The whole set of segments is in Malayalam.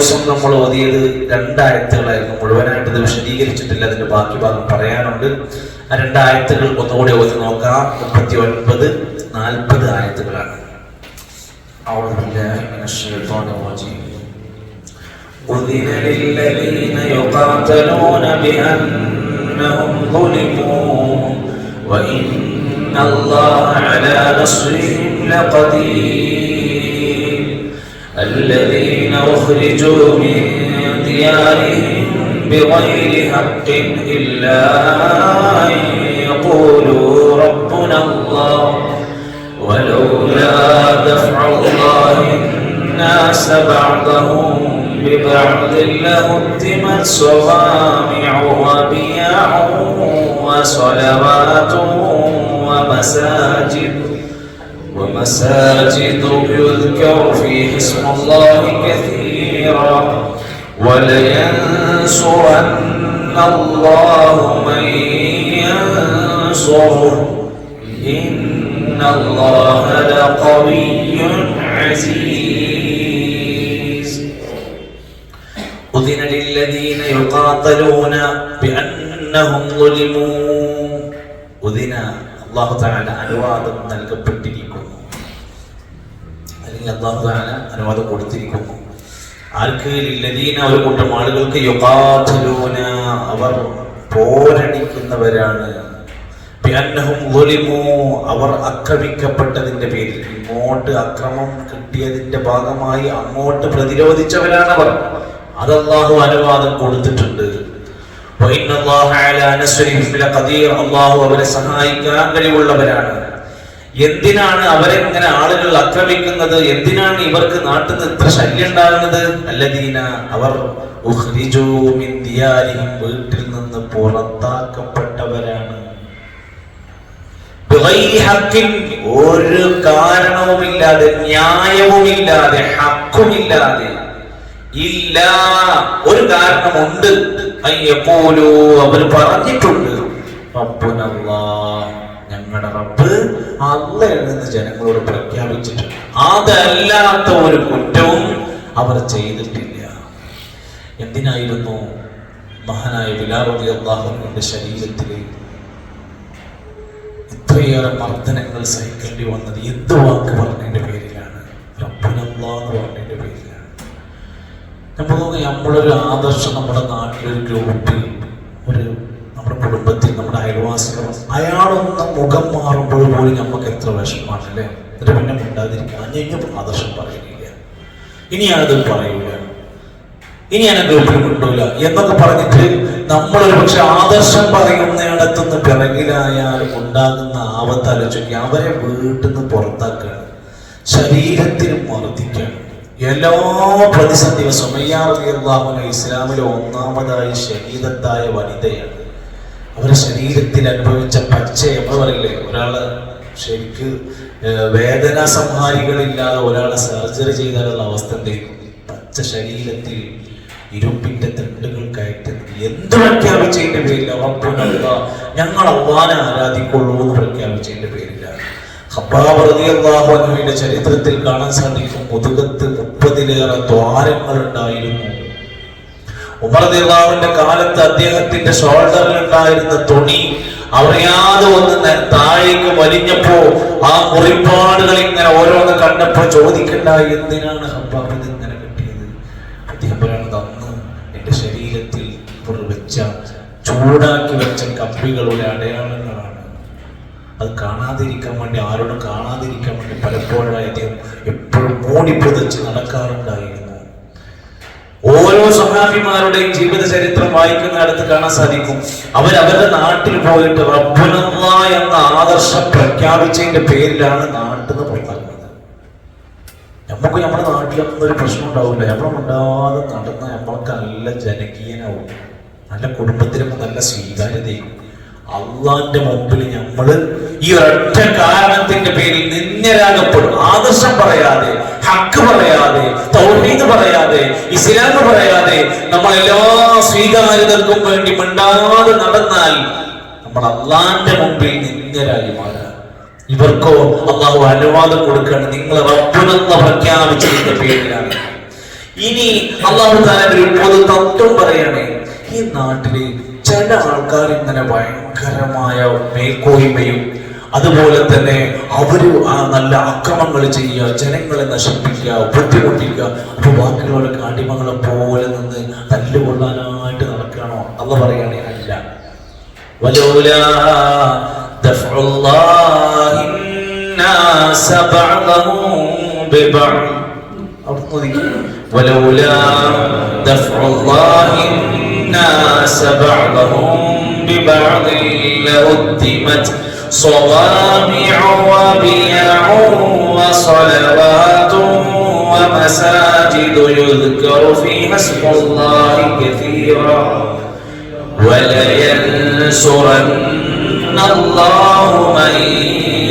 ദിവസം നമ്മൾ ഓതിയത് 2 ആയത്തുകളായിരുന്നു. മുഴുവനായിട്ട് ഇത് വിശദീകരിച്ചിട്ടില്ല, അതിന്റെ ബാക്കി ഭാഗം പറയാനുണ്ട്. ആ 2 ആയത്തുകൾ ഒന്നുകൂടി ഓതി നോക്കാം. 39, 40 ആയത്തുകളാണ്. أعوذ بالله من الشيطان الرجيم. أذن للذين يقاتلون بأنهم ظلموا وإن الله على نصرهم لقدير. الذين أخرجوا من ديارهم بغير حق إلا أن يقولوا ربنا الله ولولا دفع الله الناس بعضهم ببعض لهدمت صوامع وبيع وصلوات ومساجد يذكر فيه اسم الله كثيرا ولينصرن الله من ينصره إن الله لقوي عزيز. أذن للذين يقاتلون بأنهم ظلموا. أذن الله تعالى അനുവാദം നൽകപ്പെട്ടിരിക്കുന്നു, അല്ലെങ്കിൽ അല്ലാഹു തആല അനുവാദം കൊടുത്തിരിക്കുന്നു. ആർക്ക്? ലില്ലദീന, ഒരു കൂട്ടം ആളുകൾക്ക്, യുഖാതിലൂന, അവർ പോരടിക്കുന്നവരാണ്, ബിഅന്നഹും ളുലിമു, അവർ ആക്രമിക്കപ്പെട്ടതിന്റെ പേരിൽ, ഇങ്ങോട്ട് അക്രമം കിട്ടിയതിന്റെ ഭാഗമായി അങ്ങോട്ട് പ്രതിരോധിച്ചവരാണവർ. അത് അല്ലാഹു അനുവാദം കൊടുത്തിട്ടുണ്ട്. വഇന്നല്ലാഹ അലാ നസ്രിഹിം ലഖദീർ, അല്ലാഹു അവരെ സഹായിക്കാൻ കഴിവുള്ളവരാണ്. എന്തിനാണ് അവരെങ്ങനെ ആളുകൾ ആക്രമിക്കുന്നത്? എന്തിനാണ് ഇവർക്ക് നാട്ടിൽ നിന്ന് ഇത്ര ശല്യം ഉണ്ടാകുന്നത്? അല്ലദീന, അവർ ഉഖ്രിജൂ മിൻ ദിയാരിഹിം, വീട്ടിൽ നിന്ന് പുറത്താക്കപ്പെട്ടവരാണ്. ഒരു കാരണവുമില്ലാതെ, ന്യായവുമില്ലാതെ, ഹക്കുമില്ലാതെ, ഇല്ല ഒരു കാരണമുണ്ട്. അയ്യപ്പോലോ, അവർ പറഞ്ഞിട്ടുണ്ട്, റബ്ബുനല്ലാഹ്, ഞങ്ങളുടെ റബ്ബ് അല്ലാഹ് ജനങ്ങളോട് പ്രഖ്യാപിച്ചിട്ടുണ്ട്. അതല്ലാത്ത ഒരു കുറ്റവും അവർ ചെയ്തിട്ടില്ല. എന്തിനായിരുന്നു മഹാനായ ബിലാൽ റളിയല്ലാഹു അൻഹുവിന്റെ ശരീരത്തിൽ ഇത്രയേറെ മർദ്ദനങ്ങൾ സഹിക്കേണ്ടി വന്നത്? എന്ത് വാക്ക് പറഞ്ഞതിന്റെ പേരിലാണ്? റബ്ബുനല്ലാഹ് എന്ന് പറഞ്ഞതിന്റെ പേരിലാണ്. നമ്മളൊരു ആദർശം നമ്മുടെ നാട്ടിലൊരു ഗ്രൂപ്പിൽ, ഒരു നമ്മുടെ കുടുംബത്തിൽ, നമ്മുടെ അയൽവാസികൾ, അയാളൊന്ന് മുഖം മാറുമ്പോൾ പോലും നമുക്ക് എത്ര വിഷമമാണല്ലേ. എന്നിട്ട് പിന്നെ മിണ്ടാതിരിക്കുക, ഞാൻ ആദർശം പറയുന്നില്ല, ഇനി ഞാനത് പറയൂല, ഇനി ഞാൻ ഗ്രൂപ്പിൽ കൊണ്ടൂല എന്നൊക്കെ പറഞ്ഞിട്ട് നമ്മളൊരു പക്ഷെ ആദർശം പറയുന്നിടത്തുനിന്ന് പിറകിലായാലും ഉണ്ടാകുന്ന ആപത്താലോചിക്കുക. അവരെ വീട്ടിൽ നിന്ന് പുറത്താക്കുകയാണ്, ശരീരത്തിൽ മർദ്ദിക്കുകയാണ്. എല്ലാ പ്രതിസന്ധിയും. സുമയ്യ റളിയല്ലാഹു അൻഹ ഇസ്ലാമിലെ ഒന്നാമതായി ഷഹീദത്തായ വനിതയാണ്. അവരുടെ ശരീരത്തിൽ അനുഭവിച്ച പച്ച, നമ്മൾ പറയില്ലേ, ഒരാള് ശരിക്ക് വേദനാ സംഹാരികളില്ലാതെ ഒരാളെ സർജറി ചെയ്താലുള്ള അവസ്ഥ എന്തായിരിക്കും? പച്ച ശരീരത്തിൽ ഇരുമ്പിന്റെ തണ്ടുകൾ കയറ്റുന്നത്. എന്ത് പ്രഖ്യാപിച്ചതിന്റെ പേരില്ല? ഞങ്ങൾ അല്ലാഹുവിനെ ആരാധിക്കുള്ളൂ എന്ന് പ്രഖ്യാപിച്ചതിന്റെ പേരിലാണ്. ഖബ്ബാബ് റളിയല്ലാഹു അൻഹുവിന്റെ ചരിത്രത്തിൽ കാണാൻ സാധിക്കും, മുതുകത്ത് 30-ലേറെ ദ്വാരങ്ങൾ ഉണ്ടായിരുന്നു. ഉമർ റളിയല്ലാഹുവിന്റെ കാലത്ത് അദ്ദേഹത്തിന്റെ ഷോൾഡറിൽ ഉണ്ടായിരുന്ന തുണി അറിയാതെ ഒന്ന് താഴേക്ക് വലിഞ്ഞപ്പോ ആ മുറിപ്പാടുകൾ ഇങ്ങനെ ഓരോന്ന് കണ്ടപ്പോ ചോദിക്കണ്ട, എന്തിനാണ് ഖബ്ബാബ് ഇത് ഇങ്ങനെ കിട്ടിയത്? അദ്ദേഹം പറയുന്നത്, അന്ന് എന്റെ ശരീരത്തിൽ വെച്ച ചൂടാക്കി വെച്ച കമ്പികളുടെ അടയാളങ്ങളാണ്. അത് കാണാതിരിക്കാൻ വേണ്ടി, ആരോടും കാണാതിരിക്കാൻ വേണ്ടി പലപ്പോഴായി അദ്ദേഹം എപ്പോഴും മൂടിപ്പൊതിച്ച് നടക്കാറുണ്ടായിരുന്നു. ഓരോ സഹാബിമാരുടെയും ജീവിത ചരിത്രം വായിക്കുന്നിടത്ത് കാണാൻ സാധിക്കും, അവരവരുടെ നാട്ടിൽ പോയിട്ട് റബ്ബുനല്ലാഹ് എന്ന ആദർശം പ്രഖ്യാപിച്ചതിന്റെ പേരിലാണ് നാട്ടിൽ നിന്ന് പുറത്താക്കുന്നത്. നമുക്ക് നമ്മുടെ നാട്ടിലൊന്നും ഒരു പ്രശ്നം ഉണ്ടാവില്ല, നമ്മളുണ്ടാതെ നടന്ന നമ്മൾക്ക് നല്ല ജനകീയനാവും, നല്ല കുടുംബത്തിലും നല്ല സ്വീകാര്യതയും. അള്ളാന്റെ മുമ്പിൽ നമ്മൾ ഈ ഒരൊറ്റ കാരണത്തിന്റെ പേരിൽ നിന്ദരാകപ്പെടും. ആദർശം പറയാതെ, ഹക്ക് പറയാതെ, തൗഹീദ് പറയാതെ, ഇസ്ലാം പറയാതെ നമ്മളെല്ലാ സ്വീകാര്യതർക്കും വേണ്ടി മിണ്ടാതെ നടന്നാൽ നമ്മൾ അള്ളാന്റെ മുമ്പിൽ നിന്ദരായി മാറാം. ഇവർക്കോ അള്ളാഹു അനുവാദം കൊടുക്കുകയാണ്, നിങ്ങൾ റബ്ബുനെന്ന് പ്രഖ്യാപിച്ചതിന്റെ പേരിലാണ്. ഇനി അല്ലാഹു തആല ഒരു പൊതു തത്വം പറയാണ്. ഈ നാട്ടില് ചില ആൾക്കാർ ഇങ്ങനെ ഭയങ്കരമായ മേൽക്കോയ്മയും അതുപോലെ തന്നെ അവര് നല്ല അക്രമങ്ങൾ ചെയ്യുക, ജനങ്ങളെ നശിപ്പിക്കുക, ബുദ്ധിമുട്ടിക്കുക. അപ്പൊ ബാക്കിയുള്ളവരൊക്കെ അടിമകളെ പോലെ നിന്ന് തല്ലുകൊള്ളാനായിട്ട് നടക്കണോ? അല്ലാഹു പറയാണ് അല്ല. വലൗലാ ദഫഉല്ലാഹി الناس بعضهم ببعض ولولا دفع الله الناس بعضهم ببعض لهدمت صوامع وبيع وصلوات ومساجد يذكر فيها اسم الله كثيرا ولينصرن الله من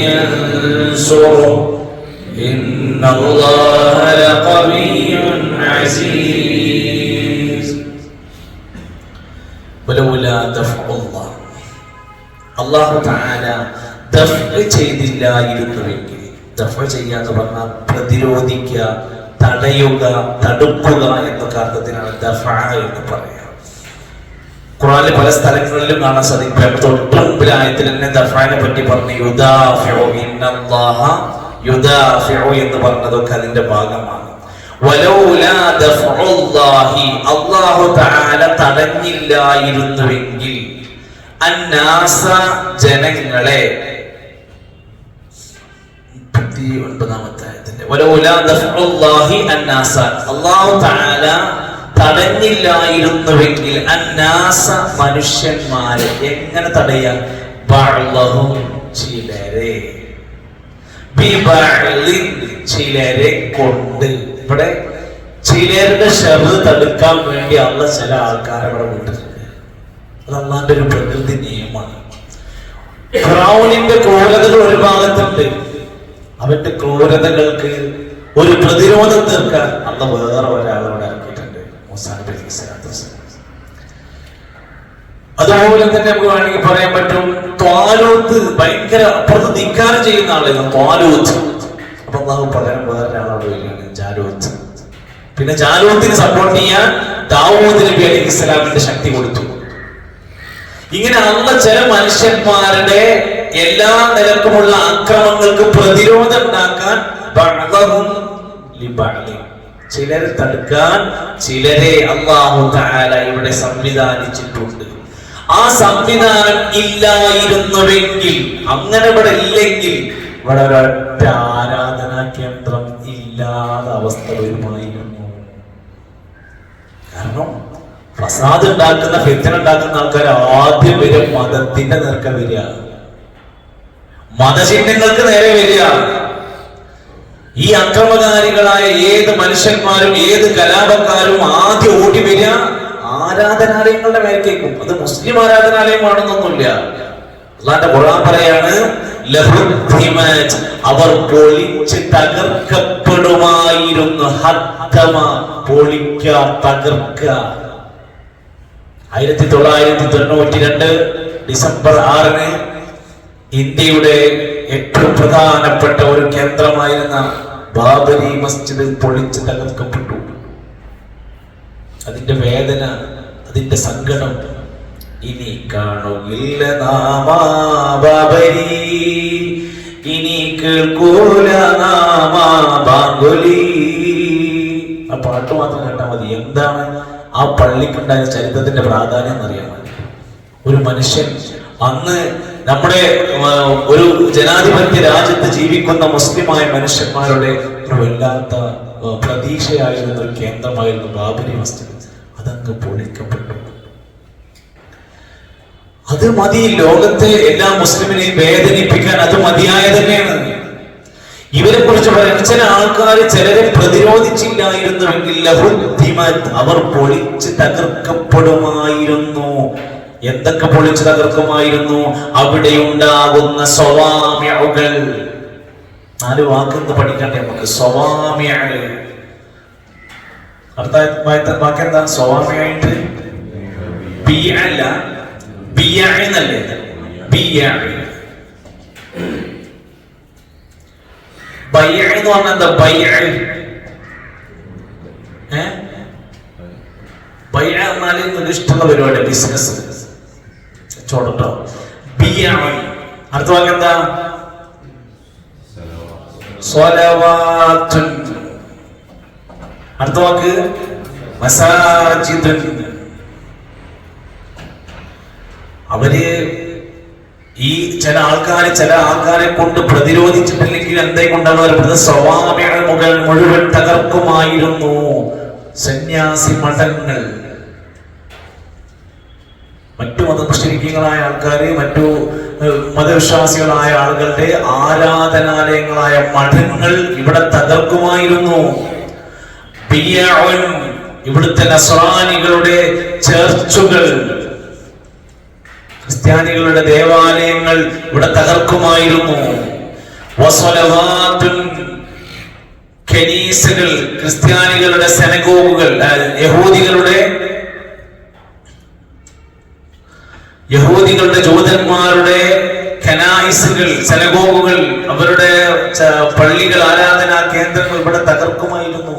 ينصره إن الله لقوي عزيز ولولا دفع الله الله تعالى دفع ചെയ്തില്ലായിരുന്നുവെങ്കിൽ, ദഫഅ ചെയ്യുക എന്ന് പറഞ്ഞാൽ പ്രതിരോധിക്കുക, തടയുക, തടുക്കുക എന്നൊക്കെ അർത്ഥത്തിനാണ് ദഫഅ എന്ന് പറയുക. ഖുർആനിലെ പല സ്ഥലങ്ങളിലും കാണാൻ സാധിക്കും. തൊട്ട് മുമ്പിലെ ആയത്തിൽ തന്നെ ദഫഅനെ പറ്റി പറഞ്ഞു. യുദാഫിഉ ഇന്നല്ലാഹ യുദാഫിഉ എന്ന് പറഞ്ഞതൊക്കെ അതിന്റെ ഭാഗമാണ്. വലൗലാ ദഫഉല്ലാഹി അല്ലാഹു തആല തടഞ്ഞില്ലായിരുന്നുവെങ്കിൽ അന്നാസ ജനങ്ങളെ, 39-ാമത്തെ ആയത്തിന്റെ വലൗലാ ദഫഉല്ലാഹി അന്നാസ അല്ലാഹു തആല തടഞ്ഞില്ലായിരുന്നുവെങ്കിൽ അന്നാസ മനുഷ്യന്മാരെ എങ്ങനെ തടയാൻ? ബഅ്ളഹും ചിലരെ, ബിബഅ്ളിൻ ചിലരെ കൊണ്ട്. ഇവിടെ ചിലരുടെ ശർറ് തടുക്കാൻ വേണ്ടി അല്ലാഹു ചില ആൾക്കാരെ ഇവിടെ വിട്ടിട്ടുണ്ട്. അത് അല്ലാഹുവിന്റെ ഒരു പ്രകൃതി നിയമമാണ്. ഫിറഔനിന്റെ ക്രൂരതകൾ ഒരു ഭാഗത്തുണ്ട്. അവന്റെ ക്രൂരതകൾക്ക് ഒരു പ്രതിരോധം തീർക്കാൻ അല്ലാഹു വേറെ ഒരാളോട് ഇറക്കിയിട്ടുണ്ട്, മൂസാ നബി അലൈഹിസ്സലാത്തു വസ്സലാം. അതുപോലെ തന്നെ നമുക്ക് വേണമെങ്കിൽ പറയാൻ പറ്റും, ത്വാലൂത്ത് ഭയങ്കര അപ്പുറത്ത് ധിക്കാരം ചെയ്യുന്ന ആളായിരുന്നു ത്വാലൂത്ത്. അപ്പൊ അല്ലാഹു പകരം വേറൊരാളോട് വരികയാണ്, ജാലൂത്ത്. പിന്നെ ജാലൂത്തിന് സപ്പോർട്ട് ചെയ്യാൻ ദാവൂദ് നബി അലൈഹിസ്സലാമിന്റെ ശക്തി കൊടുത്തു. ഇങ്ങനെ അല്ലാഹു ചില മനുഷ്യന്മാരുടെ എല്ലാ നിലക്കുമുള്ള അക്രമങ്ങൾക്ക് പ്രതിരോധം ഉണ്ടാക്കാൻ ചിലരെ തടുക്കാൻ ചിലരെ അല്ലാഹു തആല ഇവിടെ സംവിധാനിച്ചിട്ടുണ്ട്. ആ സംവിധാനം ഇല്ലായിരുന്നുവെങ്കിൽ, അങ്ങനെ ഇവിടെ ഇല്ലെങ്കിൽ ഇവിടെ ഒരൊറ്റ ആരാധനാ കേന്ദ്രം ഇല്ലാത്ത അവസ്ഥ വരുമായിരുന്നു. കാരണം ഫസാദ് ഉണ്ടാക്കുന്ന, ഫിത്ന ഉണ്ടാക്കുന്ന ആൾക്കാർ ആദ്യം വരിക മതത്തിന്റെ നേർക്ക് വരിക, മതചിഹ്നങ്ങൾക്ക് നേരെ വരിക. ഈ അക്രമകാരികളായ ഏത് മനുഷ്യന്മാരും ഏത് കലാപക്കാരും ആദ്യം ഓടി വരിക ആരാധനാലയങ്ങളുടെ മേലേക്കും. അത് മുസ്ലിം ആരാധനാലയമാണെന്നൊന്നുമില്ല. അല്ലാഹുവിന്റെ ഖുർആൻ പറയാണ്, അവർ പൊളിച്ച് തകർക്കപ്പെടുമായിരുന്നു. പൊളിക്കുക, തകർക്കുക. 1992 ഡിസംബർ 6 ഇന്ത്യയുടെ ഏറ്റവും പ്രധാനപ്പെട്ട ഒരു കേന്ദ്രമായിരുന്ന ബാബരി മസ്ജിദ് പൊളിച്ച് തകർക്കപ്പെട്ടു. അതിന്റെ വേദന, അതിന്റെ സങ്കടം ഇനി കാണുകില്ല നാമാ ബാബരി, ഇനി കേൾക്കൂല നാമാ ബാങ്കുലി. ആ പാട്ട് മാത്രം കേട്ടാൽ മതി. എന്താണ് ആ പള്ളിക്കുണ്ടായ ചരിത്രത്തിന്റെ പ്രാധാന്യം എന്നറിയാൻ മതി. ഒരു മനുഷ്യൻ, അന്ന് നമ്മുടെ ഒരു ജനാധിപത്യ രാജ്യത്ത് ജീവിക്കുന്ന മുസ്ലിമായ മനുഷ്യന്മാരുടെ ഒരു വല്ലാത്ത പ്രതീക്ഷയായിരുന്ന ഒരു കേന്ദ്രമായിരുന്നു ബാബരി മസ്ജിദ്. അതങ്ങ് പൊളിക്കപ്പെട്ടു. അത് മതി ലോകത്തെ എല്ലാ മുസ്ലിമിനെയും വേദനിപ്പിക്കാൻ, അത് മതിയായ തന്നെയാണ്. ഇവരെ കുറിച്ച് പറയാൻ ചില ആൾക്കാർ ചിലരെ പ്രതിരോധിച്ചില്ലായിരുന്നുവെങ്കിൽ അവർ പൊളിച്ച് തകർക്കപ്പെടുമായിരുന്നു. എന്തൊക്കെ പൊളിച്ചു തകർക്കുമായിരുന്നു? അവിടെ ഉണ്ടാകുന്ന സ്വവാമ്യകൾ. 4 വാക്കെന്ന് പഠിക്കണ്ടേ നമുക്ക്? സ്വവാമ്യ. വാക്കെന്താ സ്വവാമ്യായിട്ട്? ബിയല്ല, ബിയന്നല്ലേ? ബിയ. ബൈഅ എന്ന് പറഞ്ഞാൽ എന്താ? ബൈഅ ഇഷ്ടമുള്ള പരിപാടി, ബിസിനസ്, ചോട്ടോ. അടുത്ത വാക്ക് എന്താ? സ്വലവാത്തുൻ. അടുത്ത വാക്ക് മസാജിദുൻ. അവര് ഈ ചില ആൾക്കാരെ കൊണ്ട് പ്രതിരോധിച്ചിട്ടില്ലെങ്കിൽ എന്തായി കൊണ്ടാണ് പറയുന്നത്? സ്വവാമിയുടെ മുഴുവൻ തകർക്കുമായിരുന്നു. സന്യാസി മഠങ്ങൾ, മറ്റു മതമുശ്രിക്കുകളായ ആൾക്കാര്, മറ്റു മതവിശ്വാസികളായ ആളുകളുടെ ആരാധനാലയങ്ങളായ മഠങ്ങൾ ഇവിടെ തകർക്കുമായിരുന്നു. ഇവിടുത്തെ നസ്രാനികളുടെ ചർച്ചുകൾ, ക്രിസ്ത്യാനികളുടെ ദേവാലയങ്ങൾ ഇവിടെ തകർക്കുമായിരുന്നു. കനീസകൾ, ക്രിസ്ത്യാനികളുടെ സെനഗോഗുകൾ, യഹൂദികളുടെ ജൂതന്മാരുടെ കനായിസുകൾ, സെനഗോഗുകൾ, അവരുടെ പള്ളികൾ, ആരാധനാ കേന്ദ്രങ്ങൾ ഇവിടെ തകർക്കുമായിരുന്നു.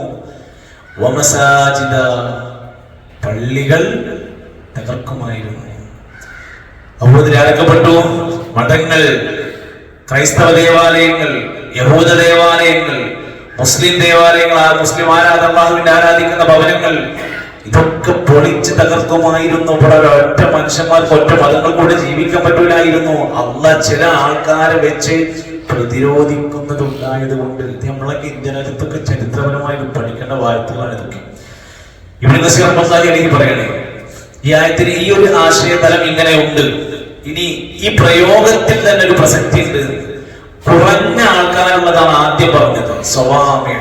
വമസാജിദ, പള്ളികൾ തകർക്കുമായിരുന്നു. അഹൂദിൽ അടക്കപ്പെട്ടു. മഠങ്ങൾ, ക്രൈസ്തവ ദേവാലയങ്ങൾ, യഹൂദ ദേവാലയങ്ങൾ, മുസ്ലിം ദേവാലയങ്ങൾ, മുസ്ലിം അല്ലാഹുവിനെ ആരാധിക്കുന്ന ഭവനങ്ങൾ, ഇതൊക്കെ പൊളിച്ച് തകർക്കുമായിരുന്നു. ഇവിടെ ഒറ്റ മനുഷ്യന്മാർക്ക്, ഒറ്റ മതങ്ങൾ കൂടെ ജീവിക്കാൻ പറ്റൂലായിരുന്നു. അള്ളാഹ് ചില ആൾക്കാരെ വെച്ച് പ്രതിരോധിക്കുന്നതുണ്ടായത് കൊണ്ട് ഇത് നമ്മളൊക്കെ ഇന്ത്യനകത്തൊക്കെ ചരിത്രപരമായി പഠിക്കേണ്ട വാർത്തകളാണ് ഇതൊക്കെ. ഇബ്നു കസീർ റഹ്മത്തുള്ളാഹി പറയണേ, ഈ ആയത്തിന് ഈ ഒരു ആശയതലം ഇങ്ങനെ ഉണ്ട്. ഇനി ഈ പ്രയോഗത്തിൽ തന്നെ ഒരു പ്രസക്തി ഉണ്ട്. കുറഞ്ഞ ആൾക്കാരുള്ളതാണ് ആദ്യം പറഞ്ഞത്, സ്വവാമ്യ.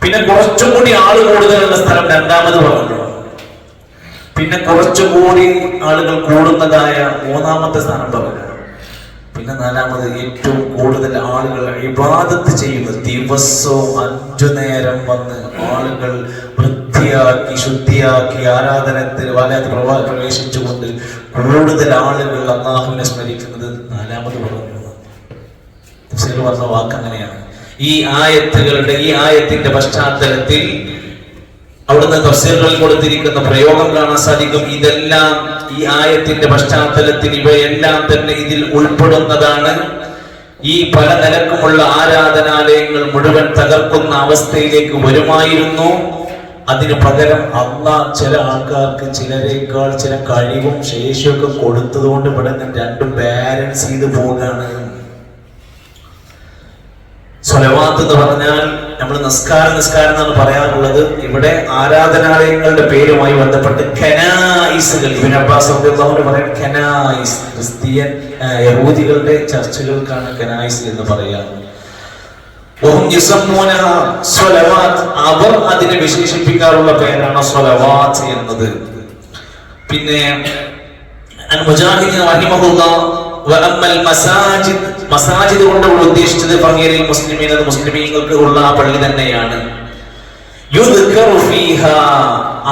പിന്നെ കുറച്ചുകൂടി ആള് കൂടുതലുള്ള സ്ഥലം രണ്ടാമത് പറഞ്ഞു. പിന്നെ കുറച്ചുകൂടി ആളുകൾ കൂടുന്നതായ മൂന്നാമത്തെ സ്ഥാനം പറഞ്ഞു. പിന്നെ നാലാമത് ഏറ്റവും കൂടുതൽ ആളുകൾ ഇബാദത്ത് ചെയ്യുന്നത്, ദിവസവും 5 നേരം വന്ന് ആളുകൾ വൃത്തിയാക്കി ശുദ്ധിയാക്കി ആരാധനത്തിൽ പ്രവേശിച്ചുകൊണ്ട് കൂടുതൽ ആളുകൾ അല്ലാഹുവിനെ സ്മരിക്കുന്നത് നാലാമത് പറഞ്ഞു. പറഞ്ഞ വാക്ക് അങ്ങനെയാണ്. ഈ ആയത്തിന്റെ പശ്ചാത്തലത്തിൽ അവിടുന്ന് തഫ്സീറുകളിൽ കൊടുത്തിരിക്കുന്ന പ്രയോഗം കാണാൻ സാധിക്കും. ഇതെല്ലാം ഈ ആയത്തിന്റെ പശ്ചാത്തലത്തിൽ ഇവയെല്ലാം തന്നെ ഇതിൽ ഉൾപ്പെടുന്നതാണ്. ഈ പല നിലക്കുമുള്ള ആരാധനാലയങ്ങൾ മുഴുവൻ തകർക്കുന്ന അവസ്ഥയിലേക്ക് വരുമായിരുന്നു. അതിനു പകരം അള്ളാഹ് ചില ആൾക്കാർക്ക് ചിലരേക്കാൾ ചില കഴിവും ശേഷിയൊക്കെ കൊടുത്തതുകൊണ്ട് ഇവിടെ രണ്ടും ബാലൻസ് ചെയ്ത് പോവുകയാണ്. സ്വലവാത്ത് എന്ന് പറഞ്ഞാൽ നമ്മൾ നിസ്കാരം എന്നാണ് പറയാറുള്ളത്. ഇവിടെ ആരാധനാലയങ്ങളുടെ പേരുമായി ബന്ധപ്പെട്ട് കനായിസുകൾ, ഇബ്നു അബ്ബാസ് റളിയല്ലാഹു അൻഹു പറയുന്ന കനായിസ്, ക്രിസ്ത്യൻ യഹൂദികളുടെ ചർച്ചുകൾക്കാണ് കനായിസ് എന്ന് പറയാറ്. അവർ അതിനെ വിശേഷിപ്പിക്കാറുള്ള പേരാണ് സ്വലവാത്ത് എന്നത്. പിന്നെ മുജാഹിദ് റഹിമഹുല്ലാഹ് മസാജിദ് കൊണ്ട് ഉദ്ദേശിച്ചത് ഫഖീറുൽ മുസ്ലിമീൻ, അത് മുസ്ലിമീങ്ങൾക്ക് ഉള്ള ആ പള്ളി തന്നെയാണ്.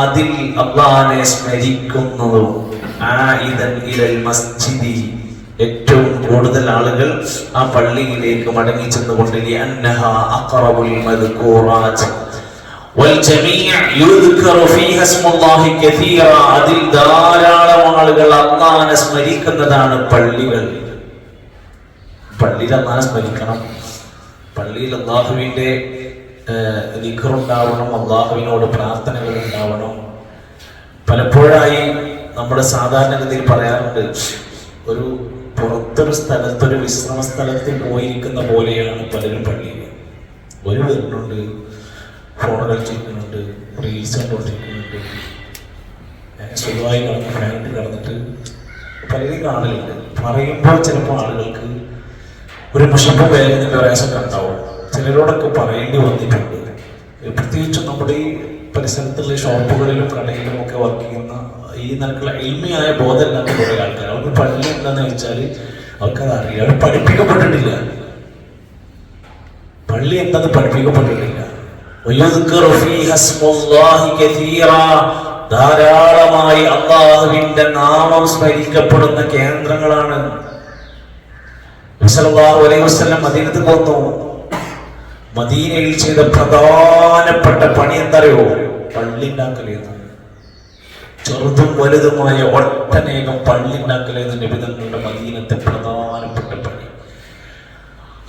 അതിൽ അല്ലാഹുവിനെ സ്മരിക്കുന്നു. ഏറ്റവും കൂടുതൽ ആളുകൾ ആ പള്ളിയിലേക്ക് മടങ്ങി ചെന്നുകൊണ്ട് അതിൽ ധാരാളം ആളുകൾ അല്ലാഹുവിനെ സ്മരിക്കുന്നതാണ് പള്ളികൾ. പള്ളിയിൽ അല്ലാഹുവിനെ സ്മരിക്കണം. പള്ളിയിൽ അല്ലാഹുവിന്റെ ദിക്ർ ഉണ്ടാവണം, അല്ലാഹുവിനോട് പ്രാർത്ഥനകൾ ഉണ്ടാവണം. പലപ്പോഴായി നമ്മുടെ സാധാരണഗതിയിൽ പറയാറുണ്ട്, ഒരു പുറത്തൊരു സ്ഥലത്ത്, ഒരു വിശ്രമ സ്ഥലത്തിൽ പോയിരിക്കുന്ന പോലെയാണ് പലരും പള്ളിയിൽ. ഒരു വരുന്നുണ്ട്, ഫോൺ കളിച്ചിരിക്കുന്നുണ്ട്, റീൽസ് കണ്ടുകൊണ്ടിരിക്കുന്നുണ്ട്, സുഖമായി കിടന്ന് ഫാനിട്ട് കിടന്നിട്ട് പലരും കാണലുണ്ട്. പറയുമ്പോൾ ചിലപ്പോൾ ആളുകൾക്ക് ഒരു മുഷപ്പും വേദനയുടെ പ്രയാസമൊക്കെ ഉണ്ടാവും. ചിലരോടൊക്കെ പറയേണ്ടി വന്നിട്ടുണ്ട്. പ്രത്യേകിച്ചും നമ്മുടെ ഈ പരിസരത്തുള്ള ഷോപ്പുകളിലും കടയിലും ഒക്കെ വർക്ക് ചെയ്യുന്ന ഈ നിലക്കുള്ള എളിമയായ ബോധമില്ലാത്ത കുറേ ആൾക്കാർ. അവർക്ക് പള്ളി എന്താണെന്ന് വെച്ചാൽ അവർക്കത് അറിയാം. അവർ പഠിപ്പിക്കപ്പെട്ടിട്ടില്ല. പള്ളി എന്താണെന്ന് പഠിപ്പിക്കപ്പെട്ടിട്ടില്ല. ധാരാളമായി അല്ലാഹുവിന്റെ നാമം സ്മരിക്കപ്പെടുന്ന കേന്ദ്രങ്ങളാണ്. സല്ലല്ലാഹു അലൈഹി വസല്ലം മദീനത്തിൽ പോന്നു. മദീനയിൽ ചെയ്ത പ്രധാനപ്പെട്ട പണി എന്തറിയോ? പള്ളി ഉണ്ടാക്കലെന്ന്. ചെറുതും വലുതുമായ ഒട്ടനേകം പള്ളി ഉണ്ടാക്കലെന്ന് നിബിധങ്ങളുടെ മദീനത്തെ പ്രധാനപ്പെട്ട പണി.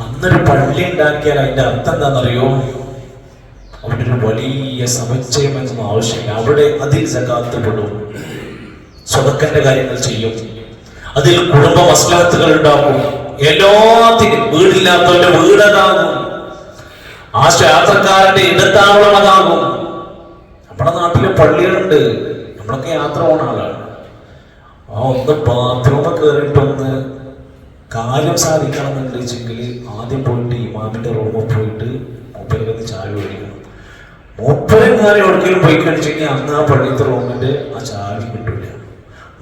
അന്നൊരു പള്ളി ഉണ്ടാക്കിയാൽ അതിന്റെ അർത്ഥം എന്താണെന്നറിയോ? അവിടെ ഒരു വലിയ സമുച്ചയം എന്നൊന്നും ആവശ്യമില്ല. അവിടെ അതിൽ സകാത്ത് പെടും, സ്വതക്കന്റെ കാര്യങ്ങൾ ചെയ്യും, അതിൽ കുടുംബ മസ്ലഹത്തുകൾ ഉണ്ടാക്കും, എല്ലാത്തിനും വീടില്ലാത്തവന്റെ വീടതാകും, ആ യാത്രക്കാരന്റെ ഇടത്താവളം അതാകും. നമ്മുടെ നാട്ടിലെ പള്ളികളുണ്ട്, നമ്മളൊക്കെ യാത്ര പോകുന്ന ആളാണ്. ആ ഒന്ന് ബാത്റൂമ് കയറിയിട്ടൊന്ന് കാര്യം സാധിക്കണം എന്നുണ്ടെങ്കിൽ ആദ്യം പോയിട്ട് ഇമാമിന്റെ റൂമിൽ പോയിട്ട് മൂപ്പരൊന്ന് ചായ മേടിക്കണം. മൂപ്പരങ്ങാരെ എവിടെയെങ്കിലും പോയി കഴിച്ചെങ്കിൽ അന്ന് ആ പള്ളിത്തെ റൂമിന്റെ ആ ചാവി കിട്ടില്ല.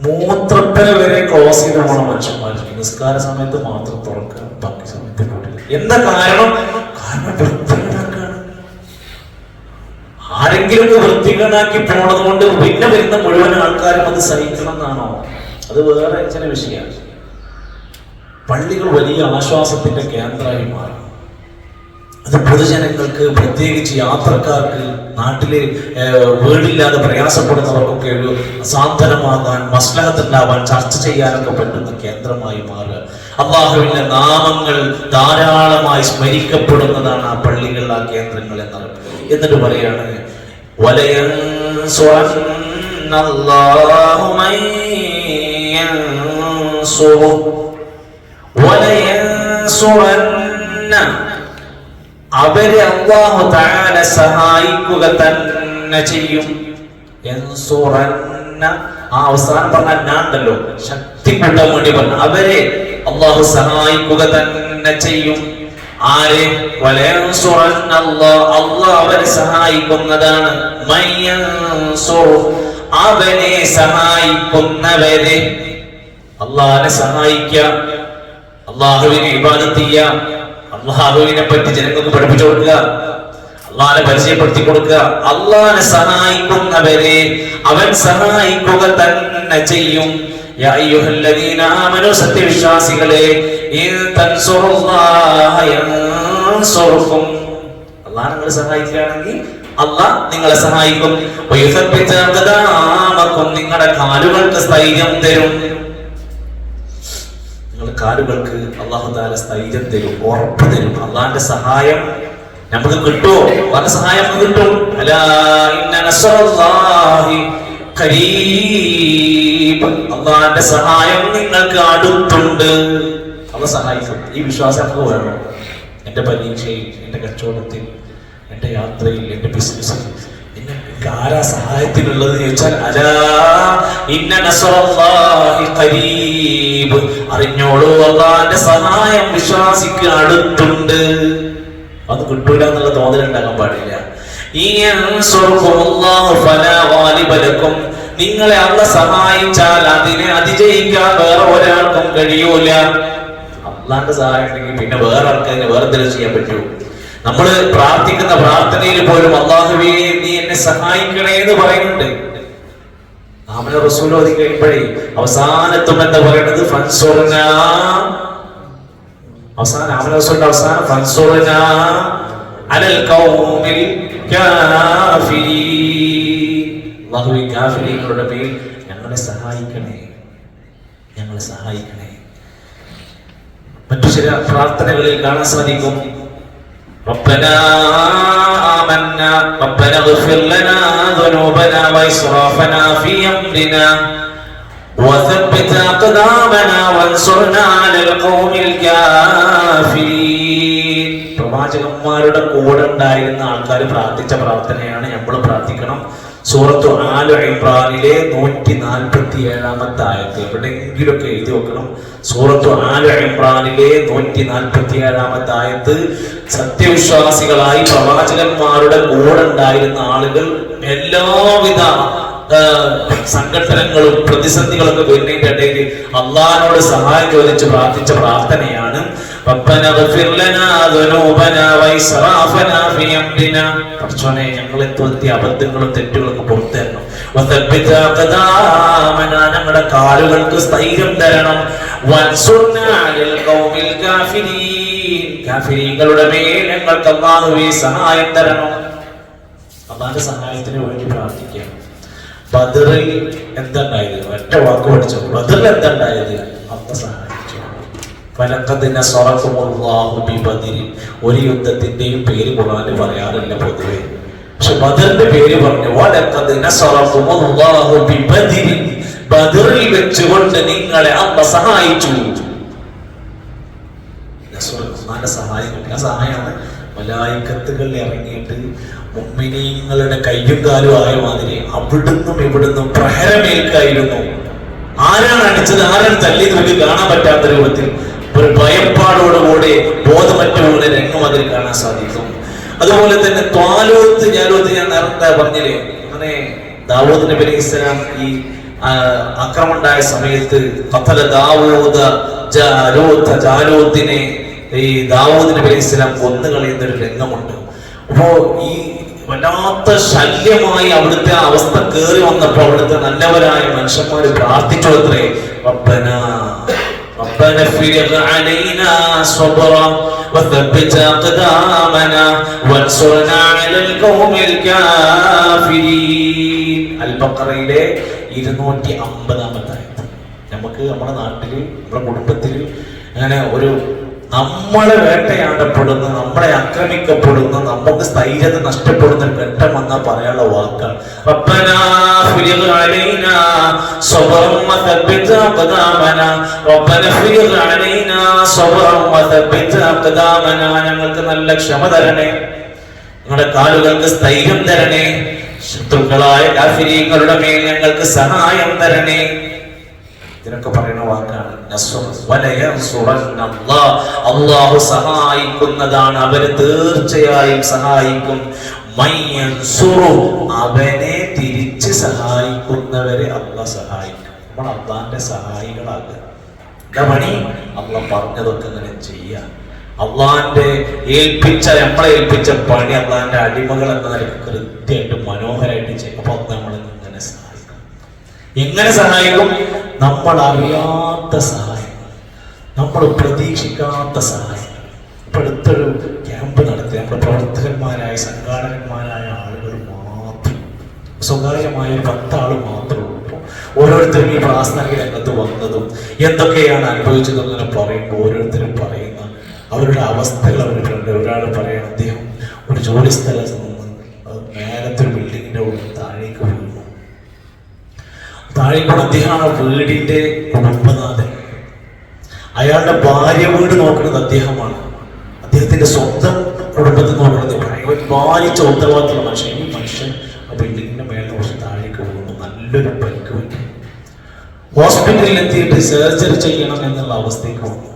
മൂത്രപ്പര വരെ ക്ലോസ് ചെയ്ത് പോണ മനുഷ്യന്മാർക്ക് നിസ്കാര സമയത്ത് മാത്രം തുറക്കുക, ബാക്കി സമയത്ത് പോയിട്ടില്ല. എന്താ കാരണം? കാരണം വൃത്തികേടാക്കാണ്. ആരെങ്കിലും വൃത്തികേടാക്കി പോണത് കൊണ്ട് പിന്നെ വരുന്ന മുഴുവൻ ആൾക്കാരും അത് സഹിക്കണം എന്നാണോ? അത് വേറെ ചില വിഷയമാണ്. പള്ളികൾ വലിയ ആശ്വാസത്തിന്റെ കേന്ദ്രമായി മാറി. അത് പൊതുജനങ്ങൾക്ക്, പ്രത്യേകിച്ച് യാത്രക്കാർക്ക്, നാട്ടില് വീടില്ലാതെ പ്രയാസപ്പെടുന്നവർക്കൊക്കെ ഒരു സാന്ത്വനമാകാൻ, മസ്ലഹത്തുണ്ടാവാൻ, ചർച്ച ചെയ്യാനൊക്കെ പറ്റുന്ന കേന്ദ്രമായി മാറുക. അല്ലാഹുവിന്റെ നാമങ്ങൾ ധാരാളമായി സ്മരിക്കപ്പെടുന്നതാണ് ആ പള്ളികൾ, ആ കേന്ദ്രങ്ങൾ എന്നറിയുന്നത്. എന്നിട്ട് പറയാണ് അവരെ അല്ലാഹു തആല സഹായിക്കുക തന്നെ ചെയ്യും. ആ അവസാനം പറഞ്ഞ ഞാണ്ടല്ലോ, ശക്തി കൂട്ടാൻ വേണ്ടി പറഞ്ഞു. അവരെ അല്ലാഹു സഹായിക്കുക തന്നെ ചെയ്യും. ആരെ? അല്ലാഹു അവരെ സഹായിക്കുന്നതാണ്. അവനെ സഹായിക്കുന്നവരെ. അല്ലാഹുവിനെ സഹായിക്കുക, അല്ലാഹുവിനെ ഇബാദത്ത് ചെയ്യുക, അല്ലാഹുവിനെ പറ്റി ജനങ്ങൾക്ക് പഠിപ്പിച്ചു കൊടുക്കുക, അല്ലാഹുവിനെ പരിചയപ്പെടുത്തി കൊടുക്കുക. അല്ലാഹുവിനെ സഹായിക്കുന്നവരെ അവൻ സഹായിക്കുക തന്നെ ചെയ്യും. യാ അയ്യുഹല്ലദീന ആമനൂ, സത്യവിശ്വാസികളെ, ഇൻ തൻസുറുല്ലാഹ യൻസുറുക്കും, അല്ലാഹു നിങ്ങളെ സഹായിക്കുകയാണെങ്കിൽ അല്ലാഹ് നിങ്ങളെ സഹായിക്കും. വയുസബ്ബിത് അഖ്ദാമക്കും, നിങ്ങളുടെ കാലുകൾക്ക് സ്ഥൈര്യം തരും. നിങ്ങളുടെ കാലുകൾക്ക് അല്ലാഹു തആല സ്ഥൈര്യം തരും, ഉറപ്പ് തരും. അല്ലാഹുവിന്റെ സഹായം നമുക്ക് കിട്ടുമോ? അല്ലാഹുവിന്റെ സഹായം കിട്ടും. അലാ ഇന്ന നസ്റുല്ലാഹി ഖരീബ്, അല്ലാഹുവിന്റെ സഹായം നിങ്ങൾക്ക് അടുത്തുണ്ട്. അല്ലാഹു സഹായിക്കും. ഈ വിശ്വാസം നമുക്ക് വേണം. എൻ്റെ പരീക്ഷയിൽ, എൻ്റെ കച്ചവടത്തിൽ, എൻ്റെ യാത്രയിൽ, എൻ്റെ ബിസിനസ്സിൽ എനിക്ക് ആരാ സഹായത്തിനുള്ളത് ചോദിച്ചാൽ അലാ ഇന്ന നസ്റുല്ലാഹി ഖരീബ്, അറിഞ്ഞോളൂ അല്ലാഹുവിന്റെ സഹായം വിശ്വാസിക്ക് അടുത്തുണ്ട്. അത് കിട്ടൂല എന്നുള്ള തോന്നലുണ്ടാകാൻ പാടില്ല. നിങ്ങളെ അല്ലാഹു സഹായിച്ചാൽ അതിനെ അതിജയിക്കാൻ വേറെ ഒരാൾക്കും കഴിയൂല. അല്ലാഹുവിന്റെ സഹായം ഉണ്ടെങ്കിൽ പിന്നെ വേറെ ആൾക്കാരെ വേറെ എന്തെങ്കിലും ചെയ്യാൻ പറ്റൂ? നമ്മൾ പ്രാർത്ഥിക്കുന്ന പ്രാർത്ഥനയിൽ പോലും അല്ലാഹുവേ നീ എന്നെ സഹായിക്കണേ എന്ന് പറയുന്നുണ്ട്. ആമന റസൂൽ ഓതി കഴിയുമ്പോഴേ അവസാനത്തും എന്താ പറയുന്നത്? ഫൻസുർനാ. അവസാനം ആമന റസൂലിന്റെ അവസാനം ഫൻസുർനാ അലൽ ഖൗമിൽ കാഫിരീൻ. അല്ലാഹുവേ കാഫിരീങ്ങളുടെ മേൽ ഞങ്ങളെ സഹായിക്കണേ, ഞങ്ങളെ സഹായിക്കണേ. മറ്റു ചില പ്രാർത്ഥനകളിൽ കാണാൻ സാധിക്കും ربنا آمنا ربنا اغفر لنا ذنوبنا وإسرافنا في أمرنا وثبت أقدامنا وانصرنا على القوم الكافرين. പ്രവാചകന്മാരുടെ കൂടെ ഉണ്ടായിരുന്ന ആൾക്കാർ പ്രാർത്ഥിച്ച പ്രാർത്ഥനയാണ് നമ്മൾ പ്രാർത്ഥിക്കണം. സൂറത്തു ആൽ ഇംറാനിലെ 147 ആയത്ത് എവിടെയെങ്കിലുമൊക്കെ എഴുതി വെക്കണം. സൂറത്തു ആൽ ഇംറാനിലെ 147 ആയത്ത് സത്യവിശ്വാസികളായി പ്രവാചകന്മാരുടെ കൂടെ ഉണ്ടായിരുന്ന ആളുകൾ എല്ലാവിധ സംഘടനകളും പ്രതിസന്ധികളൊക്കെ വരുന്നതിന്റെ ഇടയിൽ അള്ളാഹിനോട് സഹായം ചോദിച്ച് പ്രാർത്ഥിച്ച പ്രാർത്ഥനയാണ് ربنا اغفر لنا ذنوبنا وإسرافنا في أمرنا. പടച്ചോനെ ഞങ്ങളെ തോന്നിയ അബദ്ധങ്ങളും തെറ്റുകളൊക്കെ പുറത്തു തരണം. وثبت أقدامنا, ഞങ്ങളുടെ കാലുകൾക്ക് സ്ഥൈര്യം തരണം. وانصرنا على القوم الكافرين, കാഫിരീങ്ങളുടെ മേൽ ഞങ്ങൾക്ക് അല്ലാഹുവേ സഹായം തരണം. അല്ലാഹുവിന്റെ സഹായത്തിന് വേണ്ടി പ്രാർത്ഥിക്കാം. ബദറിൽ എന്തുണ്ടായത്? ഒറ്റ വാക്ക് പഠിച്ചു. ബദറിൽ എന്തുണ്ടായത്? അള്ള സഹായിച്ചു. ഫലഖദ് നസറകുമുല്ലാഹു ബിബദരി. ഒരു യുദ്ധത്തിന്റെയും പേര് ഖുർആനിൽ പറയാറില്ല പൊതുവെ, പക്ഷെ ബദറിന്റെ പേര് പറഞ്ഞു. വലഖദ് നസറകുമുല്ലാഹു ബിബദരി. ബദറിൽ വെച്ചുകൊണ്ട് നിങ്ങളെ അള്ള സഹായിച്ചു. അള്ളാന്റെ സഹായം കിട്ടി. ആ സഹായമാണ് മലായിക്കത്തുകൾ ഇറങ്ങിയിട്ട് മുഅ്മിനീങ്ങളുടെ കയ്യും കാലും ആയ മാതിരി അവിടുന്നും ഇവിടുന്നും പ്രഹരമേൽക്കായിരുന്നു. ആരാണ് അടിച്ചത്, ആരാണ് തല്ലിയത് നമുക്ക് കാണാൻ പറ്റാത്ത രൂപത്തിൽ ഒരു ഭയപ്പാടോടുകൂടി ബോധമറ്റുകൂടെ രംഗം അതിൽ കാണാൻ സാധിക്കും. അതുപോലെ തന്നെ ത്വാലൂത്ത് ജാലൂത്ത് ഞാൻ നേരത്തെ പറഞ്ഞില്ലേ, അങ്ങനെ ദാവൂദ് നബി അലൈഹി സ്വലാം ഈ ആക്രമണം ഉണ്ടായ സമയത്ത് ഖതല ദാവൂദ ജാലൂത്തിനെ ഈ ദാവൂദ് നബി അലൈഹി സ്വലാം കൊന്നുകളയുന്ന ഒരു രംഗമുണ്ട്. അപ്പോ ഈ വല്ലാത്ത ശല്യമായി അവിടുത്തെ അവസ്ഥ കയറി വന്നപ്പോ അവിടുത്തെ നല്ലവരായ മനുഷ്യന്മാര് പ്രാർത്ഥിച്ചു അത്രേ, റബ്ബനാ افرغ علينا صبرا وثبت اقدامنا وانصرنا على القوم الكافرين. അൽ-ബഖറയിലെ 250-ാമത്തെ ആയത്ത്. നമുക്ക് നമ്മുടെ നാട്ടില് നമ്മുടെ കുടുംബത്തില് അങ്ങനെ ഒരു നമ്മളെ വേട്ടയാടപ്പെടുന്ന, നമ്മളെ ആക്രമിക്കപ്പെടുന്ന, നമുക്ക് സ്ഥൈര്യത നഷ്ടപ്പെടുന്ന ഘട്ടം വന്നാൽ പറയാനുള്ള വാക്കാണ് റബ്ബനാ ഫിരിഗ് അലൈനാ സബ്റൻ വതബ്ബിത് അഖദാമനാ. റബ്ബനാ ഫിരിഗ് അലൈനാ സബ്റൻ വതബ്ബിത് അഖദാമനാ. ഞങ്ങൾക്ക് നല്ല ക്ഷമ തരണേ, ഞങ്ങളുടെ കാലുകൾക്ക് സ്ഥൈര്യം തരണേ, ശത്രുക്കളായ കാഫിരീങ്ങളുടെ മേൽ ഞങ്ങൾക്ക് സഹായം തരണേ. ഇതിനൊക്കെ പറയുന്ന വാക്കാണ് അല്ലാഹു സഹായിക്കുന്നതാണ്, അവര് തീർച്ചയായും സഹായിക്കും. അവനെ തിരിച്ച് സഹായിക്കുന്നവരെ അള്ളാഹ് സഹായിക്കും. നമ്മൾ അള്ളാന്റെ സഹായികളാകുക. എന്താ പണി? അള്ളാഹ് പറഞ്ഞതൊക്കെ ഇങ്ങനെ ചെയ്യുക. അള്ളാന്റെ നമ്മളെ ഏൽപ്പിച്ച പണി അള്ളാന്റെ അടിമകൾ എന്ന നിലയ്ക്ക് കൃത്യമായിട്ട് മനോഹരമായിട്ട് ചെയ്യും. അപ്പൊ നമ്മൾ ഇങ്ങനെ സഹായിക്കും. എങ്ങനെ സഹായിക്കും? നമ്മൾ അറിയാത്ത സഹായങ്ങൾ, നമ്മൾ പ്രതീക്ഷിക്കാത്ത സഹായങ്ങൾ. ഇപ്പൊ അടുത്തൊരു ക്യാമ്പ് നടത്തി നമ്മുടെ പ്രവർത്തകന്മാരായ സംഘാടകന്മാരായ ആളുകൾ മാത്രം, സ്വകാര്യമായ 10 ആൾ മാത്രമേ ഉള്ളൂ. ഓരോരുത്തരും ഈ പ്രാസ്ഥാനിക രംഗത്ത് വന്നതും എന്തൊക്കെയാണ് അനുഭവിച്ചതും അങ്ങനെ പറയുമ്പോൾ ഓരോരുത്തരും പറയുന്ന അവരുടെ അവസ്ഥകൾ അവരുടെ. ഒരാൾ പറയണം, അദ്ദേഹം ഒരു ജോലി സ്ഥലത്ത് നിന്ന് മേലത്തെ ഒരു ബിൽഡിങ്ങിന്റെ ഉള്ളിൽ താഴേക്ക് വീണു. താഴേക്കൂടെ അദ്ദേഹമാണ് വീടിന്റെ കുടുംബനാഥൻ. അയാളുടെ ഭാര്യ വീട് നോക്കുന്നത് അദ്ദേഹമാണ്. അദ്ദേഹത്തിന്റെ സ്വന്തം കുടുംബത്തിൽ നോക്കുന്നത് ഭാരിച്ച ഉത്തരവാദിത്തമുള്ള മനുഷ്യൻ. ഈ മനുഷ്യൻ ആ ബിൽഡിങ്ങിന്റെ മേലെ കുറച്ച് താഴേക്ക് വീണു, നല്ലൊരു പരിക്ക് പറ്റി. ഹോസ്പിറ്റലിൽ എത്തിയിട്ട് സർജറി ചെയ്യണം എന്നുള്ള അവസ്ഥയ്ക്ക് വന്നു.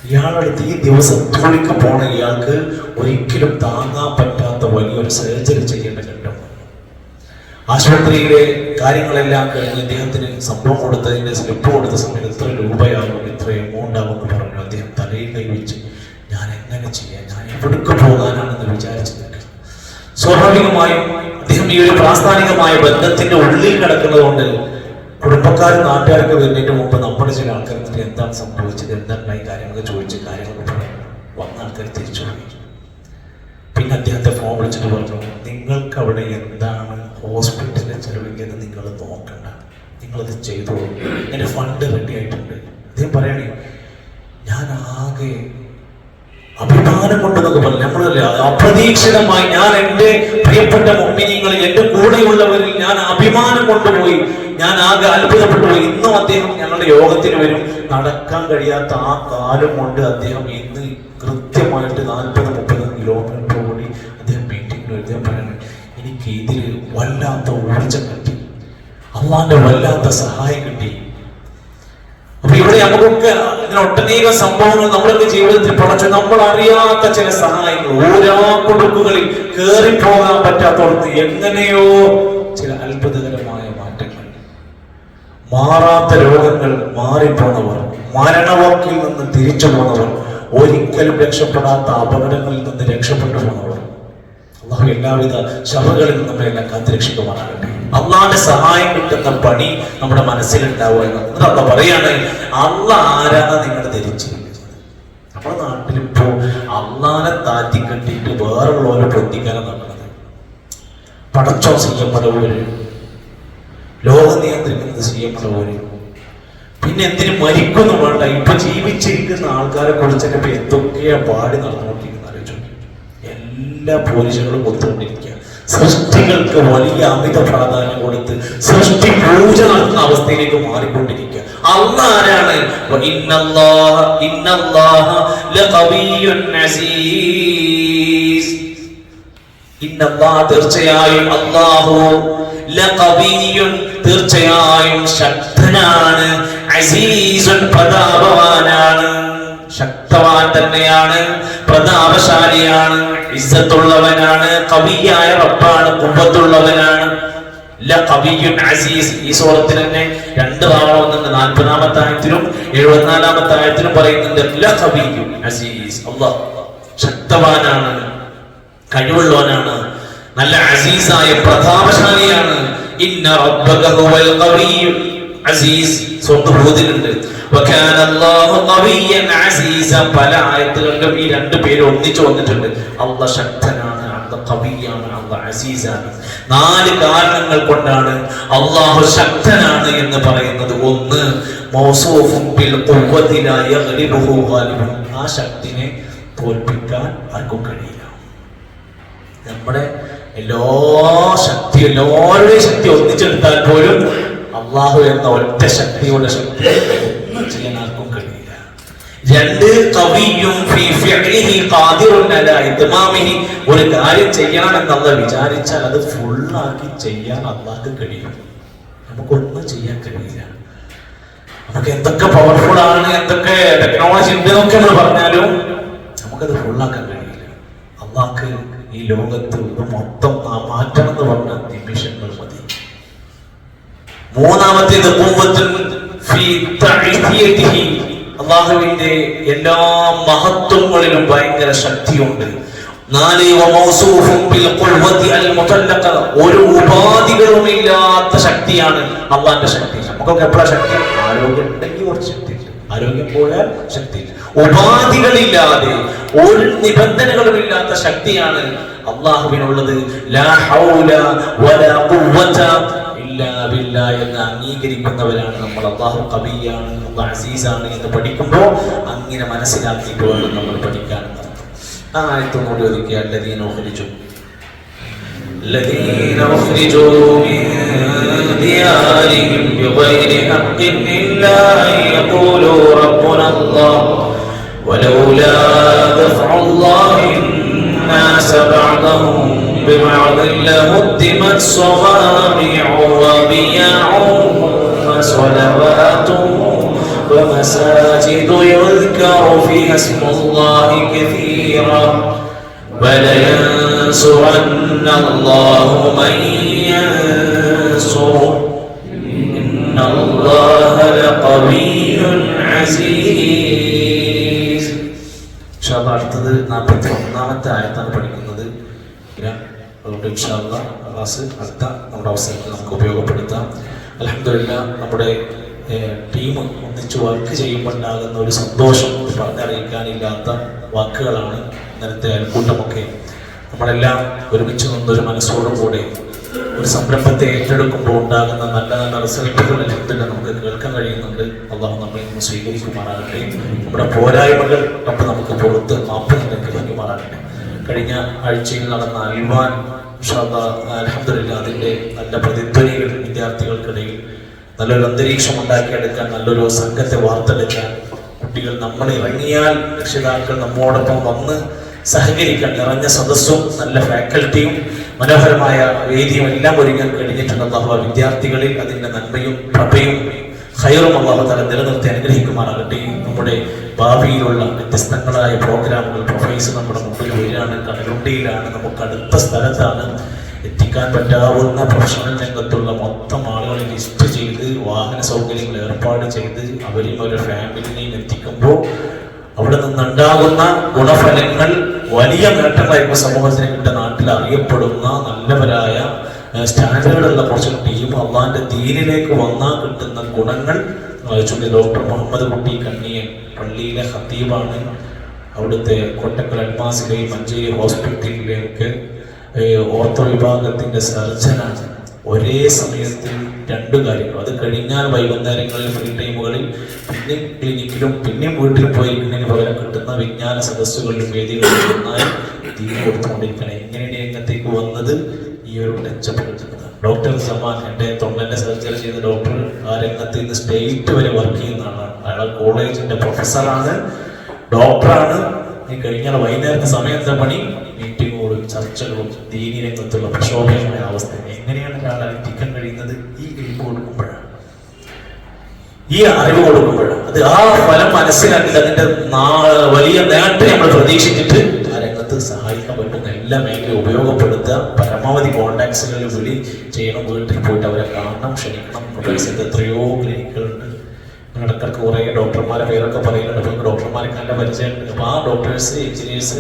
ഇയാളടുത്ത് ഈ ദിവസം ജോലിക്ക് പോണ ഇയാൾക്ക് ഒരിക്കലും താങ്ങാൻ പറ്റാത്ത വലിയൊരു സർജറി ചെയ്യേണ്ട ഘട്ടം. ആശുപത്രിയിലെ കാര്യങ്ങളെല്ലാം കഴിഞ്ഞ് അദ്ദേഹത്തിന് സംഭവം കൊടുത്തതിന്റെ സ്ലിപ്പ് കൊടുത്ത സമയത്ത് എത്ര രൂപയാകും, എത്ര എമൗണ്ട് ആകും എന്ന് പറഞ്ഞു. അദ്ദേഹം തലയിൽ കൈവച്ച് ഞാൻ എങ്ങനെ ചെയ്യാൻ, ഞാൻ എവിടേക്ക് പോകാനാണെന്ന് വിചാരിച്ചു നിൽക്കുക. സ്വാഭാവികമായും അദ്ദേഹം ഈ ഒരു പ്രാസ്ഥാനികമായ ബന്ധത്തിന്റെ ഉള്ളിൽ കിടക്കുന്നത് കൊണ്ട് കുടുംബക്കാരും നാട്ടുകാർക്ക് വരുന്നതിന് മുമ്പ് നമ്മുടെ ചില ആൾക്കാർ എന്താണ് സംഭവിച്ചത്, എന്താണ് കാര്യങ്ങളൊക്കെ ചോദിച്ച് കാര്യങ്ങളൊക്കെ പറഞ്ഞു. വന്ന ആൾക്കാർ തിരിച്ചു പോയി. പിന്നെ അദ്ദേഹത്തെ ഫോൺ വിളിച്ചിട്ട് പറഞ്ഞു, നിങ്ങൾക്ക് അവിടെ എന്താണ് ഹോസ്പിറ്റലിൽ ചെലവഴിക്കുന്നത് നിങ്ങൾ നോക്കണ്ട, നിങ്ങളത് ചെയ്തോളൂ, എൻ്റെ ഫണ്ട് റെഡി ആയിട്ടുണ്ട്. അദ്ദേഹം പറയണേ, ഞാൻ ആകെ അഭിമാനം കൊണ്ടെന്നൊക്കെ പറഞ്ഞു. നമ്മളല്ലേ അപ്രതീക്ഷിതമായി ഞാൻ എൻ്റെ പ്രിയപ്പെട്ട മുഅ്മിനീങ്ങളിൽ എൻ്റെ കൂടെയുള്ളവരിൽ ഞാൻ അഭിമാനം കൊണ്ടുപോയി, ഞാൻ ആകെ അത്ഭുതപ്പെട്ടു പോയി. ഇന്നും അദ്ദേഹം ഞങ്ങളുടെ യോഗത്തിന് വരും. നടക്കാൻ കഴിയാത്ത ആ കാലം കൊണ്ട് അദ്ദേഹം ഇന്ന് കൃത്യമായിട്ട് 40-30 കിലോമീറ്റർ ഓടി അദ്ദേഹം മീറ്റിംഗിൽ അദ്ദേഹം പറയണം, എനിക്ക് ഇതിൽ വല്ലാത്ത ഊർജം കിട്ടി, അള്ളാന്റെ വല്ലാത്ത സഹായം കിട്ടി. അപ്പൊ ഇവിടെ നമുക്കൊക്കെ ഇതിന് ഒട്ടനേകം സംഭവങ്ങൾ നമ്മളൊക്കെ ജീവിതത്തിൽ പഠിച്ചു. നമ്മൾ അറിയാത്ത ചില സഹായങ്ങൾ, ഓരോ കൊടുക്കുകളിൽ കയറിപ്പോകാൻ പറ്റാത്തവർക്ക് എങ്ങനെയോ ചില അത്ഭുതകരമായ മാറ്റങ്ങൾ, മാറാത്ത രോഗങ്ങൾ മാറിപ്പോണവർ, മരണവാക്കിൽ നിന്ന് തിരിച്ചു പോന്നവർ, ഒരിക്കലും രക്ഷപ്പെടാത്ത അപകടങ്ങളിൽ നിന്ന് രക്ഷപ്പെട്ടു പോന്നവർ. അള്ളാഹു എല്ലാവിധ ശവകളിൽ നിന്ന് എല്ലാം കാത്തുരക്ഷിക്കുമാറാകട്ടെ. അള്ളാന്റെ സഹായം കിട്ടുന്ന പണി നമ്മുടെ മനസ്സിലുണ്ടാവുക എന്നത് അള്ള പറയാണ്. അള്ള ആരാണ് നിങ്ങൾ ധരിച്ചിരിക്കുന്നത്? നമ്മുടെ നാട്ടിലിപ്പോ അള്ളാനെ താറ്റിക്കെട്ടിയിട്ട് വേറുള്ളവരെ പൊന്തിക്കാനും നടക്കുന്നത്. പടച്ചോ ചെയ്യപ്പെടവര് ലോകം നിയന്ത്രിക്കുന്നത് CM പോലെ. പിന്നെ എന്തിനു മരിക്കുന്നു വേണ്ട, ഇപ്പൊ ജീവിച്ചിരിക്കുന്ന ആൾക്കാരെ കുറിച്ച് ഇപ്പൊ എന്തൊക്കെയാ പാടി നടന്നുകൊണ്ടിരിക്കുന്ന ആലോചിച്ചു. എല്ലാ പോലീസുകളും കൊടുത്തുകൊണ്ടിരിക്കുക. സൃഷ്ടികൾക്ക് വലിയ അമിത പ്രാധാന്യം കൊടുത്ത് സൃഷ്ടി പൂജ നടത്തുന്ന അവസ്ഥയിലേക്ക് മാറിക്കൊണ്ടിരിക്കുക. അല്ലാഹ് ആരാണ്? തീർച്ചയായും അല്ലാഹു ലഖവിയ്യുൻ, തീർച്ചയായും ശക്തനാണ്, അസീസുൻ, പ്രതാപവാനാണ്. ശക്തവാൻ തന്നെയാണ്, പ്രതാപശാലിയാണ്, ഇസ്സത്തുള്ളവനാണ്, കവിയായ റബ്ബാണ്, ഖുവ്വത്തുള്ളവനാണ്. ലഖവിയ്യുൻ അസീസ്. ഈ സൂറത്തിൽ തന്നെ 2 തവണ വന്നിട്ടുണ്ട്. 40-ാമത്തെ ആയത്തിലും 74-ാമത്തെ ആയത്തിലും പറയുന്നുണ്ട് ലഖവിയ്യുൻ അസീസ്. അല്ലാഹ് ശക്തവാനാണ്, കഴിവുള്ളവനാണ്, നല്ല അസീസായ പ്രതാപശാലിയാണ്. ഇന്ന റബ്ബക ഹുവൽ ഖവിയ്യുൽ അസീസ്. സൂറത്ത് ഹൂദിലുണ്ട് വകാന അല്ലാഹു ഖവിയ്യൻ അസീസ. പല ആയത്തുകളിലും ഈ 2 പേര് ഒന്നിച്ചു വന്നിട്ടുണ്ട്. അല്ലാഹ് ശക്തനാണ്, അല്ലാഹ് ഖവിയ്യാണ്, അല്ലാഹ് അസീസാണ്. 4 കാരണങ്ങൾ കൊണ്ടാണ് അല്ലാഹു ശക്തനാണ് എന്ന് പറയുന്നത്. ഒന്ന്, മൗസൂഫുൻ ബിൽ ഖുവ്വതി ലാ യഗ്ലിബുഹു ഗാലിബുൻ. ആ ശക്തിനെ തോൽപ്പിക്കാൻ ആർക്കും കഴിയില്ല. നമ്മുടെ എല്ലാ ശക്തി, എല്ലാവരുടെയും ശക്തി ഒന്നിച്ചെടുത്താൽ പോലും അള്ളാഹു എന്ന ഒറ്റ ശക്തിയുടെ ശക്തി ഒന്നും ചെയ്യാൻ ആർക്കും കഴിയില്ല. 2, ഖവിയ്യും ഫീ ഫിഅലിഹി ഖാദിറുൻ അലാ ഇത്മാമിഹി. ഒരു കാര്യം ചെയ്യണമെന്ന് അല്ലാഹ് വിചാരിച്ചാൽ അത് ഫുള്ളാക്കി ചെയ്യാൻ അല്ലാഹ്ക്ക് കഴിയും. നമുക്കൊന്നും ചെയ്യാൻ കഴിയില്ല. നമുക്ക് എന്തൊക്കെ പവർഫുൾ ആണ്, എന്തൊക്കെ ടെക്നോളജി ഉണ്ട് എന്നൊക്കെ നമ്മൾ പറഞ്ഞാലും നമുക്കത് ഫുള്ളാക്കാൻ കഴിയില്ല. അല്ലാഹ്ക്ക് ഈ ലോകത്ത് മൊത്തം മാറ്റം എന്ന് പറഞ്ഞ നിമിഷങ്ങൾ മതി. മൂന്നാമത്തേത് അല്ലാഹുവിന്റെ എല്ലാ മഹത്വങ്ങളിലും ഭയങ്കര ശക്തിയുണ്ട്. 4, ഒരു ഉപാധികളുമില്ലാത്ത ശക്തിയാണ് അള്ളാന്റെ ശക്തി. നമുക്കൊക്കെ എപ്പോഴാ ശക്തി? ആരോഗ്യം ഉണ്ടെങ്കിൽ കുറച്ച് ശക്തി, ആരോഗ്യം പോയാൽ ശക്തി. ഉപാധികളില്ലാതെ ഒരു നിബന്ധനകളും ഇല്ലാത്ത ശക്തിയാണ് അള്ളാഹുവിനുള്ളത്. ലാ ഹൗല വലാ ഖുവ്വത ഇല്ലാ ബില്ലാഹ് എന്ന് അംഗീകരിക്കുന്നവരാണ് നമ്മൾ. അല്ലാഹു ഖവിയ്യാണ്, അല്ലാഹു അസീസാണ് എന്ന് പഠിക്കുമ്പോൾ അങ്ങനെ മനസ്സിലാക്കിയിട്ട് വേണം നമ്മൾ പഠിക്കാൻ. ആ ആയത്തൊന്നുകൂടി ഒതുക്കിയ الذين أخرجوا من ديارهم بغير حق إلا أن يقولوا ربنا الله ولولا دفع الله الناس بعضهم ببعض لهدمت صوامع وبيع وصلوات ومساجد يذكر فيها اسم الله كثيرا ولينصرن الله من ينصره إن الله لقوي عزيز. അടുത്തത് 41-ാമത്തെ ആയത്താണ് പഠിക്കുന്നത്. അതുകൊണ്ട് ഇൻഷാ അല്ലാഹ് ക്ലാസ് അടുത്ത നമ്മുടെ അവസരത്തിൽ നമുക്ക് ഉപയോഗപ്പെടുത്താം. അൽഹംദുലില്ലാ നമ്മുടെ ടീം ഒന്നിച്ച് വർക്ക് ചെയ്യുമ്പോൾ ഉണ്ടാകുന്ന ഒരു സന്തോഷം പറഞ്ഞറിയിക്കാനില്ലാത്ത വാക്കുകളാണ്. ഇന്നലത്തെ അയൽക്കൂട്ടമൊക്കെ നമ്മളെല്ലാം ഒരുമിച്ച് നിന്നൊരു മനസ്സോടുകൂടെ ഒരു സംരംഭത്തെ ഏറ്റെടുക്കുമ്പോൾ ഉണ്ടാകുന്ന നല്ല നല്ല റിസൾട്ടുകൾ അൽഹംദുലില്ലാ നമുക്ക് കേൾക്കാൻ കഴിയുന്നുണ്ട്. അല്ലാഹു നമ്മെ ഒന്ന് സ്വീകരിക്കുമാറാകട്ടെ. നമ്മുടെ പോരായ്മകൾ അപ്പോൾ നമുക്ക് പുറത്ത് മാപ്പ് നൽകുമാറാകട്ടെ. കഴിഞ്ഞ ആഴ്ചയിൽ നടന്ന അൽവാൻ ഇൻഷാ അല്ലാഹ് അൽഹംദുലില്ലാ അതിൻ്റെ നല്ല പ്രതിധ്വനികൾ വിദ്യാർത്ഥികൾക്കിടയിൽ നല്ലൊരു അന്തരീക്ഷം ഉണ്ടാക്കിയെടുക്കാൻ, നല്ലൊരു സംഘത്തെ വാർത്തെടുക്കാൻ, കുട്ടികൾ നമ്മൾ ഇറങ്ങിയാൽ രക്ഷിതാക്കൾ നമ്മോടൊപ്പം വന്ന് സഹകരിക്കാൻ നിറഞ്ഞ സദസ്സും നല്ല ഫാക്കൽറ്റിയും മനോഹരമായ വേദിയും എല്ലാം ഒരുങ്ങാൻ കഴിഞ്ഞിട്ടുണ്ട്. അല്ലാഹു വിദ്യാർത്ഥികളിൽ അതിൻ്റെ നന്മയും പ്രഭയും ഖൈറും അല്ലാഹു തആല നിലനിർത്തി അനുഗ്രഹിക്കുമാറാകട്ടെ. നമ്മുടെ ഭാവിയിലുള്ള വ്യത്യസ്തങ്ങളായ പ്രോഗ്രാമുകൾ പ്രൊഫൈസ് നമ്മുടെ മുമ്പിൽ വരികയാണ്. കടലുണ്ടിയിലാണ്, നമുക്ക് അടുത്ത സ്ഥലത്താണ്. എത്തിക്കാൻ പറ്റാവുന്ന പ്രൊഫഷണൽ രംഗത്തുള്ള മൊത്തം ആളുകളെ ലിസ്റ്റ് ചെയ്ത് വാഹന സൗകര്യങ്ങൾ ഏർപ്പാട് ചെയ്ത് അവരെയും അവരുടെ ഫാമിലിനെയും എത്തിക്കുമ്പോൾ അവിടെ നിന്നുണ്ടാകുന്ന ഗുണഫലങ്ങൾ വലിയ നേട്ടങ്ങളായിരിക്കും സമൂഹത്തിന് കിട്ടുന്ന. നാട്ടിൽ അറിയപ്പെടുന്ന നല്ലവരായ സ്റ്റാൻഡേർഡുള്ള കുറച്ച് ടീം അള്ളാന്റെ ദീനിലേക്ക് വന്നാൽ കിട്ടുന്ന ഗുണങ്ങൾ ചൊല്ലി. ഡോക്ടർ മുഹമ്മദ് കുട്ടി കണ്ണിയൻ പള്ളിയിലെ ഖത്തീബാണ്. അവിടുത്തെ കൊട്ടക്കൽ അൽമാസിലെയും മഞ്ചേരി ഹോസ്പിറ്റലിലെയൊക്കെ ഓർത്തോ വിഭാഗത്തിന്റെ സർജനാണ്. ഒരേ സമയത്ത് രണ്ട് കാര്യങ്ങൾ. അത് കഴിഞ്ഞാൽ വൈകുന്നേരങ്ങളിൽ ഫ്രീ ടൈമുകളിൽ പിന്നെയും ക്ലിനിക്കിലും പിന്നെയും വീട്ടിൽ പോയിരിക്കുന്നതിന് പകരം കിട്ടുന്ന വിജ്ഞാന സദസ്സുകളിലും വേദികളിലും നന്നായി തീരെ കൊടുത്തുകൊണ്ടിരിക്കണം. എങ്ങനെയാണ് രംഗത്തേക്ക് വന്നത്? ഈ ഒരു മെച്ചപ്പെടുത്തുന്നത്. ഡോക്ടർ സമാൻ, എൻ്റെ തൊണ്ടൻ്റെ സർജറി ചെയ്ത ഡോക്ടർ, ആ രംഗത്ത് ഇന്ന് സ്റ്റേറ്റ് വരെ വർക്ക് ചെയ്യുന്ന ആളാണ്. അയാൾ കോളേജിൻ്റെ പ്രൊഫസറാണ്, ഡോക്ടറാണ്. ഈ കഴിഞ്ഞാൽ വൈകുന്നേരത്തെ സമയത്തെ പണി മീറ്റിങ്ങുകളും ചർച്ചകളും ദീനി രംഗത്തുള്ള പ്രക്ഷോഭമായ അവസ്ഥ. എങ്ങനെയാണ് ഒരാൾ എത്തിക്കാൻ കഴിയുന്നത്? ഈ കഴിവ് കൊടുക്കുമ്പോഴാണ്, ഈ അറിവ് കൊടുക്കുമ്പോഴാണ്. അത് ആ ഫലം മനസ്സിലാക്കിയിട്ട് അതിന്റെ വലിയ നേട്ടം നമ്മൾ പ്രതീക്ഷിച്ചിട്ട് ആ രംഗത്ത് സഹായിക്കാൻ പറ്റുന്ന എല്ലാ മേഖലയും ഉപയോഗപ്പെടുത്തുക. പരമാവധി കോണ്ടാക്ട്സുകളിൽ വിളി ചെയ്യണം, വീട്ടിൽ പോയിട്ട് അവരെ കാണണം, ക്ഷണിക്കണം. പ്രദേശത്ത് എത്രയോ ക്ലിനിക്കുകളുണ്ട്. ഇടയ്ക്കിടയ്ക്ക് കുറേ ഡോക്ടർമാരെ പേരൊക്കെ പറയുന്നുണ്ട്. അപ്പോൾ ഡോക്ടർമാരെ കണ്ട പരിചയമുണ്ട്. അപ്പോൾ ആ ഡോക്ടേഴ്സ്, എഞ്ചിനീയേഴ്സ്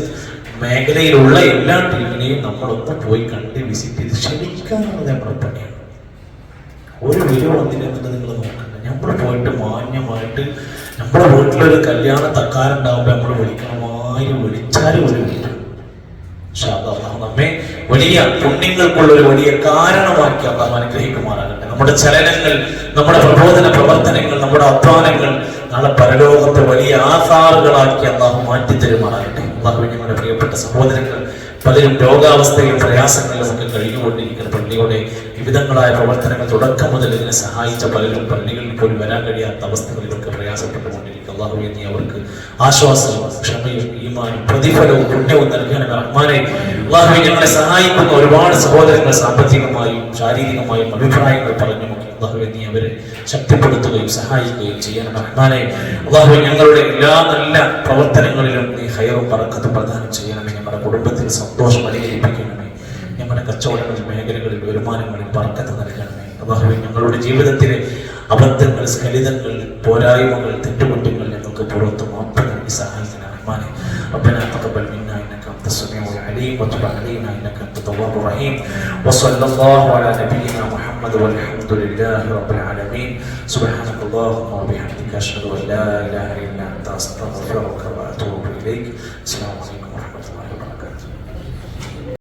മേഖലയിലുള്ള എല്ലാ ടീമിനെയും നമ്മളൊന്ന് പോയി കണ്ട് വിസിറ്റ് ചെയ്ത് ക്ഷണിക്കാനുള്ളത് നമ്മുടെ പണിയാണ്. ഒരു വില വന്നില്ലെന്നുള്ളത് നിങ്ങൾ നോക്കണ്ട. നമ്മൾ പോയിട്ട് മാന്യമായിട്ട് നമ്മുടെ വീട്ടിലൊരു കല്യാണ തക്കാരുണ്ടാകുമ്പോൾ നമ്മൾ വിളിക്കണമായി വിളിച്ചാലും ഒരു വിളിക്കും. അല്ലാഹു നമ്മെ വലിയ പുണ്യങ്ങൾക്കുള്ള ഒരു വലിയ കാരണമാക്കി അല്ലാഹു അനുഗ്രഹിക്കുമാറാകട്ടെ. നമ്മുടെ ചലനങ്ങൾ, നമ്മുടെ പ്രബോധന പ്രവർത്തനങ്ങൾ, നമ്മുടെ അധ്വാനങ്ങൾ നാളെ പരലോകത്തെ വലിയ ആധാറുകളാക്കി അല്ലാഹു മാറ്റിത്തരുമാറാകട്ടെ. അല്ലാഹു ഞങ്ങളുടെ പ്രിയപ്പെട്ട സഹോദരങ്ങൾ പലരും രോഗാവസ്ഥയും പ്രയാസങ്ങളിലും ഒക്കെ കഴിഞ്ഞുകൊണ്ടിരിക്കുന്ന പള്ളിയുടെ വിവിധങ്ങളായ പ്രവർത്തനങ്ങൾ തുടക്കം മുതൽ ഇതിനെ സഹായിച്ച പലരും പള്ളികളിൽ പോലും വരാൻ കഴിയാത്ത അവസ്ഥകളിലൊക്കെ പ്രയാസപ്പെട്ടുകൊണ്ടിരിക്കും. അല്ലാഹുവേ നീ അവർക്ക് ആശ്വാസവും ക്ഷമയും ഈമാനും പ്രതിഫലവും പുണ്യവും നൽകണമേ റഹ്മാനേ. അല്ലാഹുവേ ഞങ്ങളെ സഹായിക്കുന്ന ഒരുപാട് സഹോദരങ്ങൾ സാമ്പത്തികമായും ശാരീരികമായും അഭിപ്രായങ്ങൾ പറഞ്ഞുമൊക്കെ അല്ലാഹുവേ നീ അവരെ ശക്തിപ്പെടുത്തുകയും സഹായിക്കുകയും ചെയ്യണം റഹ്മാനേ. അല്ലാഹുവേ ഞങ്ങളുടെ എല്ലാ നല്ല പ്രവർത്തനങ്ങളിലും നീ ഖൈറും ബറക്കത്തും പ്രദാനം ചെയ്യണമേ. ഞങ്ങളുടെ കുടുംബത്തിൽ സന്തോഷം അനുകരിപ്പിക്കണമേ. ഞങ്ങളുടെ കച്ചവടങ്ങളിൽ, മേഖലകളിൽ, വരുമാനങ്ങളിൽ ബർക്കത്ത് നൽകണമേ. അല്ലാഹുവേ ഞങ്ങളുടെ ജീവിതത്തിലെ അബദ്ധങ്ങൾ, സ്ഖലിതങ്ങൾ, പോരായ്മകൾ, തെറ്റുകുറ്റങ്ങൾ ഞങ്ങൾക്ക് പുറത്തു മാപ്പ് നൽകി സഹായിക്കണം റഹ്മാനേ. ربنا تقبل منا انك انت السميع العليم وتب علينا انك انت التواب الرحيم وصلى الله على نبينا محمد والحمد لله رب العالمين. سبحانك اللهم وبحمدك اشهد ان لا اله الا انت استغفرك واتوب اليك. السلام عليكم ورحمه الله وبركاته.